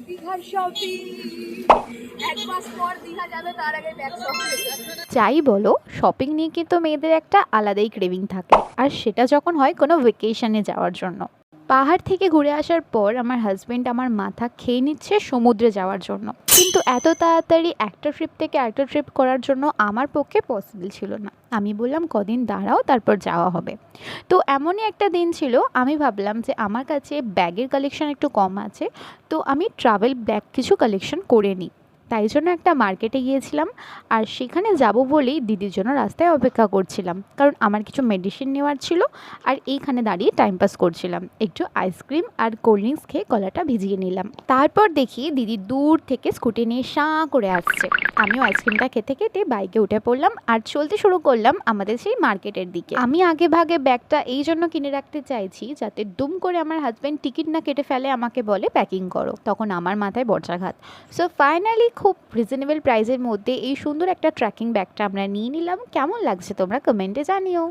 দীঘার শপিং, এক মাস পর দীঘা যাবে, তার আগে ব্যাগ শপিং। যাই বলো, শপিং নিয়ে কিন্তু মেয়েদের একটা আলাদাই ক্রেভিং থাকে, আর সেটা যখন হয় কোনো ভেকেশনে যাওয়ার জন্য। পাহাড় থেকে ঘুরে আসার পর আমার হাজবেন্ড আমার মাথা খেয়ে নিচ্ছে সমুদ্রে যাওয়ার জন্য, কিন্তু এত তাড়াতাড়ি একটা ট্রিপ থেকে আরেকটা ট্রিপ করার জন্য আমার পক্ষে পসিবল ছিল না। আমি বললাম কদিন দাঁড়াও, তারপর যাওয়া হবে। তো এমনই একটা দিন ছিল, আমি ভাবলাম যে আমার কাছে ব্যাগের কালেকশন একটু কম আছে, তো আমি ট্রাভেল ব্যাগ কিছু কালেকশন করে নিই। তাই জন্য একটা মার্কেটে গিয়েছিলাম, আর সেখানে যাব বলেই দিদির জন্য রাস্তায় অপেক্ষা করছিলাম, কারণ আমার কিছু মেডিসিন নেওয়ার ছিল। আর এইখানে দাঁড়িয়ে টাইম পাস করছিলাম, একটু আইসক্রিম আর কোল্ড ড্রিঙ্কস খেয়ে গলাটা ভিজিয়ে নিলাম। তারপর দেখি দিদি দূর থেকে স্কুটি নিয়ে শাঁ করে আসছে। আমিও আইসক্রিমটা খেতে খেতে বাইকে উঠে পড়লাম আর চলতে শুরু করলাম আমাদের সেই মার্কেটের দিকে। আমি আগে ভাগে ব্যাগটা এই জন্য কিনে রাখতে চাইছি যাতে দুম করে আমার হাজব্যান্ড টিকিট না কেটে ফেলে, আমাকে বলে প্যাকিং করো, তখন আমার মাথায় বজ্রাঘাত। সো ফাইনালি খুব রিজনেবল প্রাইসের মধ্যে এই সুন্দর একটা ট্র্যাকিং ব্যাগটা আমরা নিয়ে নিলাম। কেমন লাগছে তোমরা কমেন্টে জানিও।